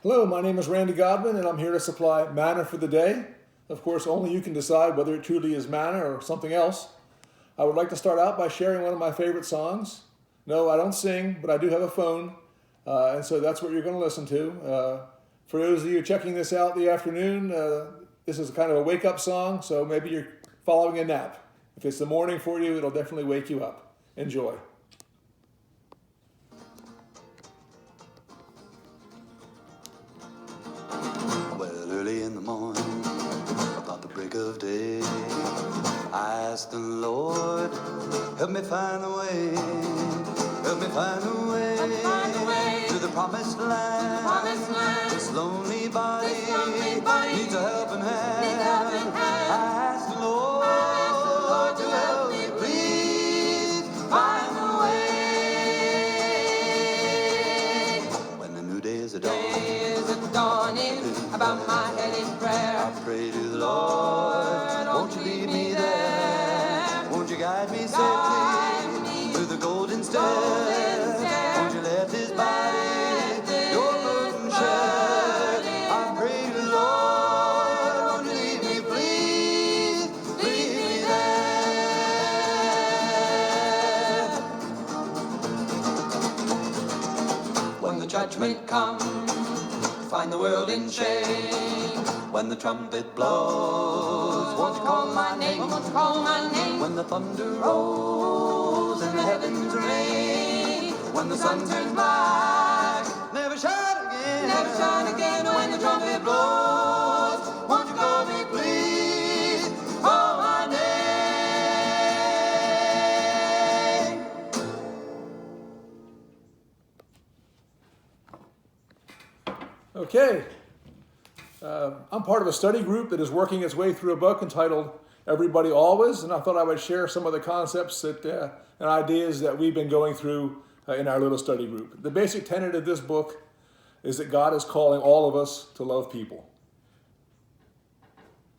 Hello, my name is Randy Godwin, and I'm here to supply manna for the day. Of course, only you can decide whether it truly is manna or something else. I would like to start out by sharing one of my favorite songs. No, I don't sing, but I do have a phone, and so that's what you're going to listen to. For those of you checking this out in the afternoon, this is kind of a wake-up song, so maybe you're following a nap. If it's the morning for you, it'll definitely wake you up. Enjoy. Early in the morning, about the break of day, I asked the Lord, help me find the way, help me find the way, to the promised land. This lonely body needs a helping hand. I asked the Lord to help me, please find the way. When the new day is dawning, about my head in prayer, I pray to the Lord, won't you lead me there? Won't you guide me safely through the golden stairs? Won't you let this body your burden share? I pray to the Lord, won't you lead me, please, lead me there. When the judgment comes, find the world in shame. When the trumpet blows, won't you call my name? Won't you call my name? When the thunder rolls and the heavens rain, when the sun turns black, never shine again. Never shine again. When the trumpet blows, won't you call me, please? Call my name. Okay. I'm part of a study group that is working its way through a book entitled Everybody Always, and I thought I would share some of the concepts and ideas that we've been going through in our little study group. The basic tenet of this book is that God is calling all of us to love people.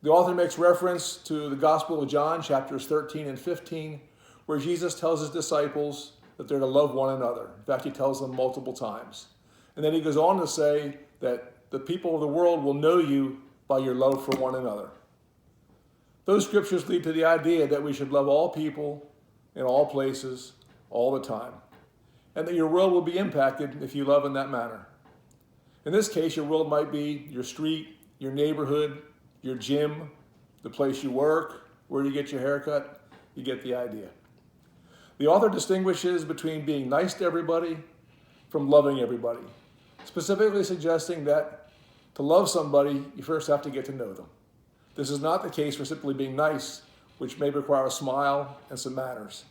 The author makes reference to the Gospel of John, chapters 13 and 15, where Jesus tells his disciples that they're to love one another. In fact, he tells them multiple times. And then he goes on to say that the people of the world will know you by your love for one another. Those scriptures lead to the idea that we should love all people in all places all the time, and that your world will be impacted if you love in that manner. In this case, your world might be your street, your neighborhood, your gym, the place you work, where you get your haircut. You get the idea. The author distinguishes between being nice to everybody from loving everybody, specifically suggesting that to love somebody, you first have to get to know them. This is not the case for simply being nice, which may require a smile and some manners.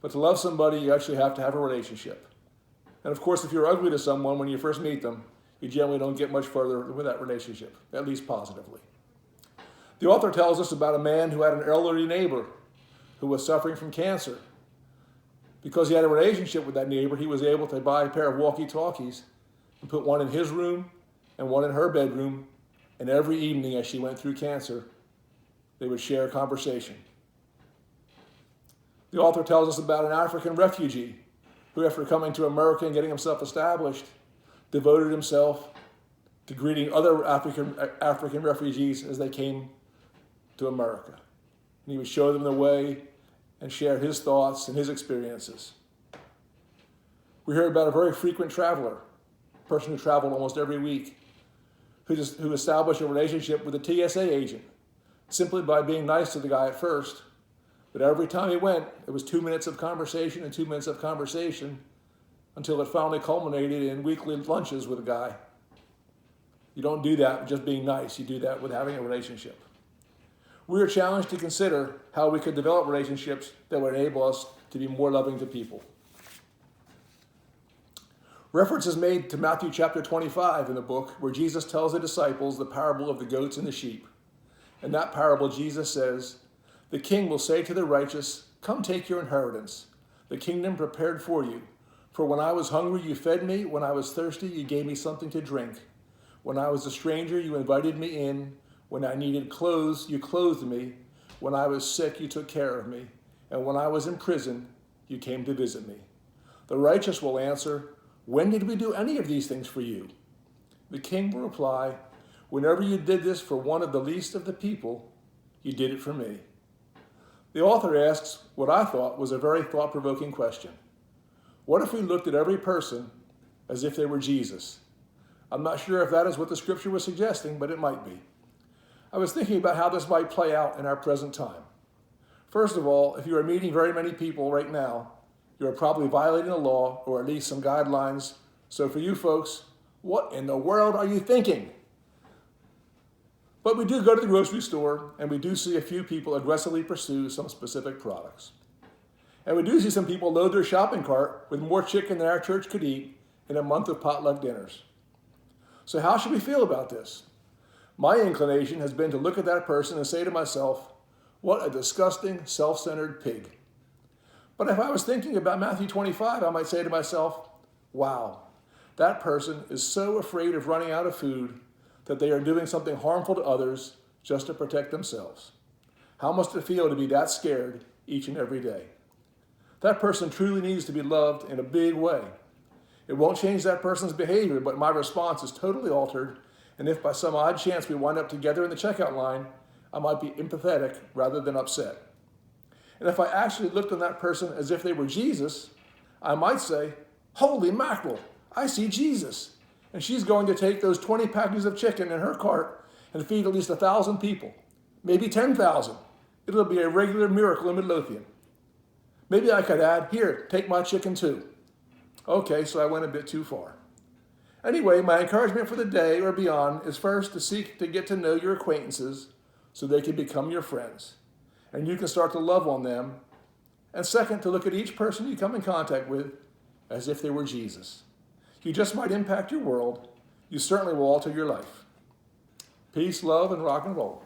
But to love somebody, you actually have to have a relationship. And of course, if you're ugly to someone when you first meet them, you generally don't get much further with that relationship, at least positively. The author tells us about a man who had an elderly neighbor who was suffering from cancer. Because he had a relationship with that neighbor, he was able to buy a pair of walkie-talkies and put one in his room and one in her bedroom, and every evening as she went through cancer, they would share a conversation. The author tells us about an African refugee who, after coming to America and getting himself established, devoted himself to greeting other African refugees as they came to America. And he would show them the way and share his thoughts and his experiences. We heard about a very frequent traveler, a person who traveled almost every week, who established a relationship with a TSA agent simply by being nice to the guy at first. But every time he went, it was 2 minutes of conversation and 2 minutes of conversation until it finally culminated in weekly lunches with a guy. You don't do that with just being nice. You do that with having a relationship. We are challenged to consider how we could develop relationships that would enable us to be more loving to people. Reference is made to Matthew chapter 25 in the book, where Jesus tells the disciples the parable of the goats and the sheep. In that parable, Jesus says, "The king will say to the righteous, 'Come take your inheritance, the kingdom prepared for you. For when I was hungry, you fed me. When I was thirsty, you gave me something to drink. When I was a stranger, you invited me in. When I needed clothes, you clothed me. When I was sick, you took care of me. And when I was in prison, you came to visit me.' The righteous will answer, 'When did we do any of these things for you?' The king will reply, whenever you did this for one of the least of the people, you did it for me. The author asks what I thought was a very thought-provoking question. What if we looked at every person as if they were Jesus? I'm not sure if that is what the scripture was suggesting, but it might be. I was thinking about how this might play out in our present time. First of all, if you are meeting very many people right now, you are probably violating the law or at least some guidelines. So for you folks, what in the world are you thinking? But we do go to the grocery store and we do see a few people aggressively pursue some specific products. And we do see some people load their shopping cart with more chicken than our church could eat in a month of potluck dinners. So how should we feel about this? My inclination has been to look at that person and say to myself, what a disgusting, self-centered pig. But if I was thinking about Matthew 25, I might say to myself, wow, that person is so afraid of running out of food that they are doing something harmful to others just to protect themselves. How must it feel to be that scared each and every day? That person truly needs to be loved in a big way. It won't change that person's behavior, but my response is totally altered, and if by some odd chance we wind up together in the checkout line, I might be empathetic rather than upset. And if I actually looked on that person as if they were Jesus, I might say, holy mackerel, I see Jesus. And she's going to take those 20 packages of chicken in her cart and feed at least 1,000 people, maybe 10,000. It'll be a regular miracle in Midlothian. Maybe I could add, here, take my chicken too. Okay, so I went a bit too far. Anyway, my encouragement for the day or beyond is first to seek to get to know your acquaintances so they can become your friends, and you can start to love on them. And second, to look at each person you come in contact with as if they were Jesus. You just might impact your world. You certainly will alter your life. Peace, love, and rock and roll.